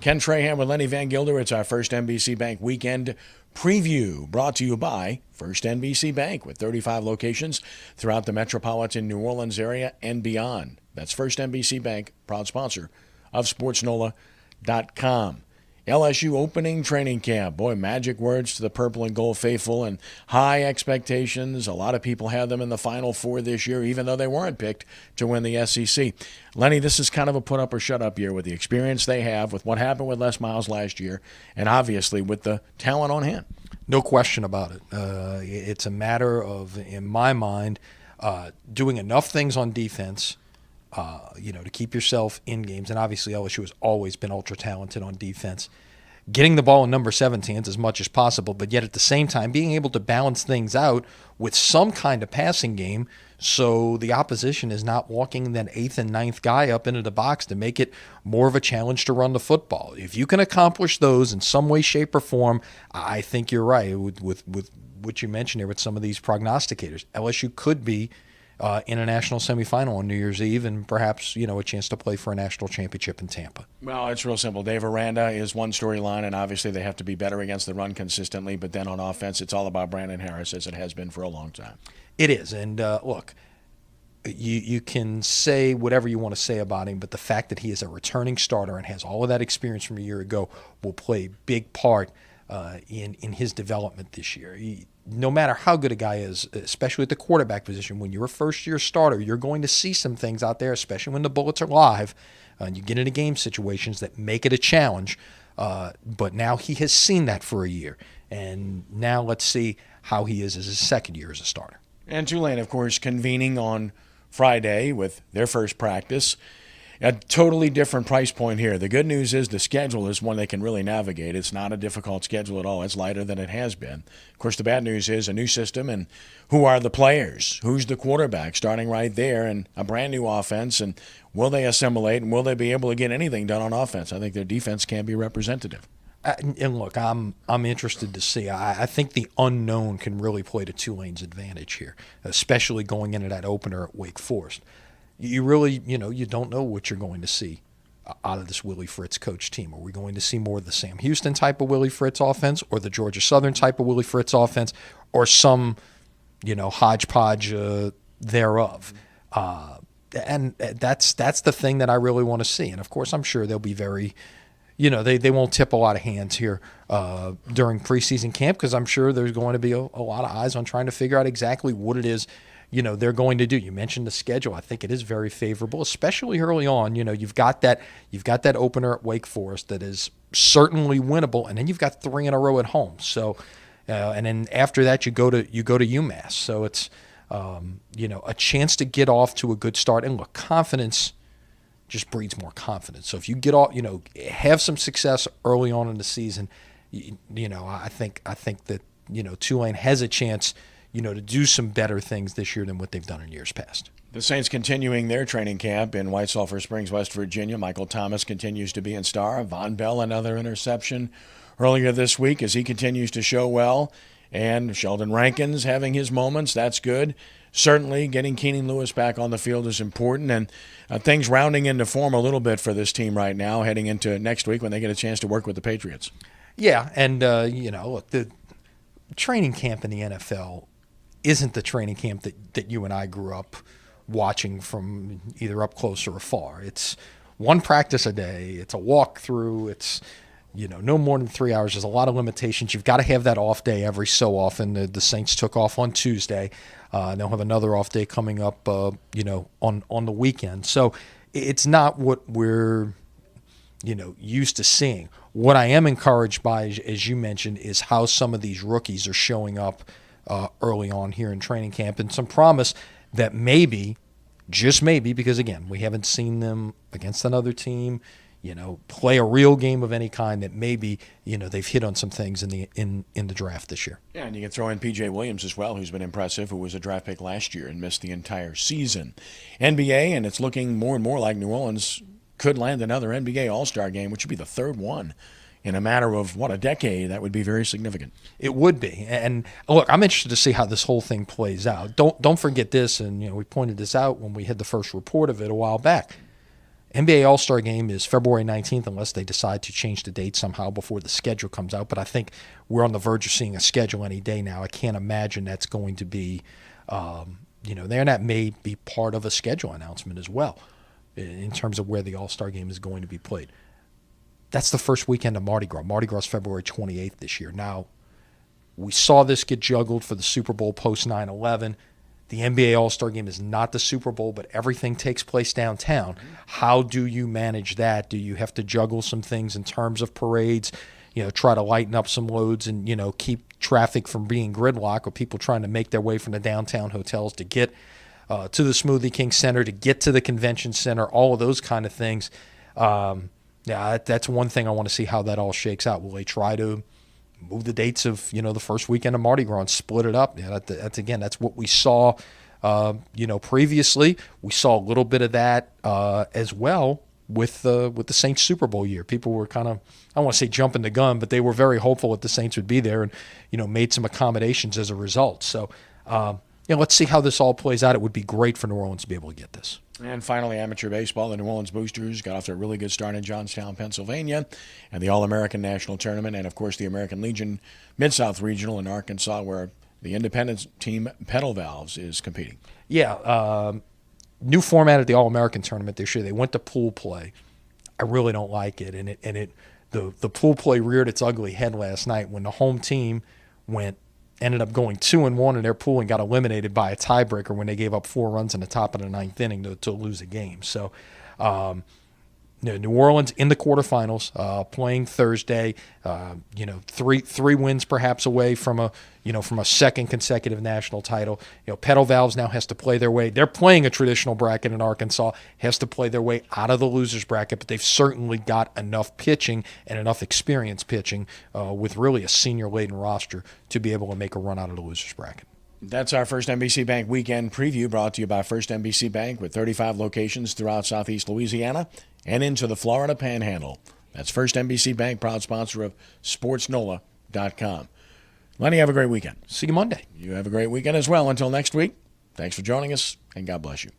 Ken Trahan with Lenny Vangilder. It's our First NBC Bank weekend preview, brought to you by First NBC Bank, with 35 locations throughout the metropolitan New Orleans area and beyond. That's First NBC Bank, proud sponsor of SportsNOLA.com. LSU opening training camp. Boy, magic words to the purple and gold faithful, and high expectations. A lot of people had them in the Final Four this year, even though they weren't picked to win the SEC. Lenny, this is kind of a put up or shut up year with the experience they have, with what happened with Les Miles last year, and obviously with the talent on hand. No question about it. It's a matter of, in my mind, doing enough things on defense to keep yourself in games. And obviously LSU has always been ultra talented on defense. Getting the ball in number 17 as much as possible, but yet at the same time being able to balance things out with some kind of passing game so the opposition is not walking that 8th and 9th guy up into the box to make it more of a challenge to run the football. If you can accomplish those in some way, shape, or form, I think you're right with what you mentioned here with some of these prognosticators. LSU could be in a national semifinal on New Year's Eve, and perhaps a chance to play for a national championship in Tampa. Well, it's real simple. Dave Aranda is one storyline, and obviously they have to be better against the run consistently. But then on offense, it's all about Brandon Harris, as it has been for a long time. It is, and look, you can say whatever you want to say about him, but the fact that he is a returning starter and has all of that experience from a year ago will play a big part in his development this year. No matter how good a guy is, especially at the quarterback position, when you're a first-year starter, you're going to see some things out there, especially when the bullets are live, and you get into game situations that make it a challenge. But now he has seen that for a year, and now let's see how he is as his second year as a starter. And Tulane, of course, convening on Friday with their first practice. A totally different price point here. The good news is the schedule is one they can really navigate. It's not a difficult schedule at all. It's lighter than it has been. Of course, the bad news is a new system, and who are the players? Who's the quarterback? Starting right there, and a brand new offense, and will they assimilate, and will they be able to get anything done on offense? I think their defense can be representative. And look, I'm interested to see. I think the unknown can really play to Tulane's advantage here, especially going into that opener at Wake Forest. You really, you don't know what you're going to see out of this Willie Fritz coach team. Are we going to see more of the Sam Houston type of Willie Fritz offense, or the Georgia Southern type of Willie Fritz offense, or some, hodgepodge thereof? And that's the thing that I really want to see. And, of course, I'm sure they'll be very they won't tip a lot of hands here during preseason camp, because I'm sure there's going to be a lot of eyes on trying to figure out exactly what it is they're going to do. You mentioned the schedule. I think it is very favorable, especially early on. You've got that opener at Wake Forest that is certainly winnable, and then you've got 3 in a row at home. So, and then after that, you go to UMass. So it's a chance to get off to a good start. And look, confidence just breeds more confidence. So if you get off, have some success early on in the season, I think that Tulane has a chance to do some better things this year than what they've done in years past. The Saints continuing their training camp in White Sulphur Springs, West Virginia. Michael Thomas continues to be in star. Von Bell, another interception earlier this week as he continues to show well. And Sheldon Rankins having his moments. That's good. Certainly getting Keenan Lewis back on the field is important. And things rounding into form a little bit for this team right now, heading into next week when they get a chance to work with the Patriots. Yeah, and, look, the training camp in the NFL isn't the training camp that you and I grew up watching from either up close or afar. It's one practice a day. It's a walkthrough. It's, no more than 3 hours. There's a lot of limitations. You've got to have that off day every so often. The Saints took off on Tuesday. They'll have another off day coming up, on the weekend. So it's not what we're, used to seeing. What I am encouraged by, as you mentioned, is how some of these rookies are showing up early on here in training camp, and some promise that maybe, just maybe, because again, we haven't seen them against another team, play a real game of any kind, that maybe, they've hit on some things in the draft this year. Yeah, and you can throw in P.J. Williams as well, who's been impressive, who was a draft pick last year and missed the entire season. NBA, and it's looking more and more like New Orleans could land another NBA All-Star game, which would be the third one in a matter of, a decade. That would be very significant. It would be. And look, I'm interested to see how this whole thing plays out. Don't forget this, and we pointed this out when we had the first report of it a while back. NBA All-Star Game is February 19th unless they decide to change the date somehow before the schedule comes out. But I think we're on the verge of seeing a schedule any day now. I can't imagine that's going to be, there, and that may be part of a schedule announcement as well in terms of where the All-Star Game is going to be played. That's the first weekend of Mardi Gras. Mardi Gras is February 28th this year. Now, we saw this get juggled for the Super Bowl post 9/11. The NBA All-Star Game is not the Super Bowl, but everything takes place downtown. How do you manage that? Do you have to juggle some things in terms of parades, try to lighten up some loads and, keep traffic from being gridlock, or people trying to make their way from the downtown hotels to get to the Smoothie King Center, to get to the convention center, all of those kind of things. That's one thing I want to see how that all shakes out. Will they try to move the dates of, the first weekend of Mardi Gras and split it up? That's what we saw, previously. We saw a little bit of that as well with the Saints Super Bowl year. People were kind of, I don't want to say jumping the gun, but they were very hopeful that the Saints would be there and, made some accommodations as a result. So, let's see how this all plays out. It would be great for New Orleans to be able to get this. And finally, amateur baseball. The New Orleans Boosters got off to a really good start in Johnstown, Pennsylvania, and the All-American National Tournament, and, of course, the American Legion Mid-South Regional in Arkansas, where the independent team Pedal Valves is competing. Yeah, new format of the All-American Tournament this year. They went to pool play. I really don't like it, and the pool play reared its ugly head last night when the home team ended up going 2-1 in their pool and got eliminated by a tiebreaker when they gave up 4 runs in the top of the 9th inning to lose a game. So, New Orleans in the quarterfinals, playing Thursday. Three wins perhaps away from a second consecutive national title. Pedal Valves now has to play their way. They're playing a traditional bracket in Arkansas. Has to play their way out of the losers bracket, but they've certainly got enough pitching and enough experience pitching with really a senior-laden roster to be able to make a run out of the losers bracket. That's our First NBC Bank weekend preview, brought to you by First NBC Bank, with 35 locations throughout southeast Louisiana and into the Florida Panhandle. That's First NBC Bank, proud sponsor of SportsNOLA.com. Lenny, have a great weekend. See you Monday. You have a great weekend as well. Until next week, thanks for joining us, and God bless you.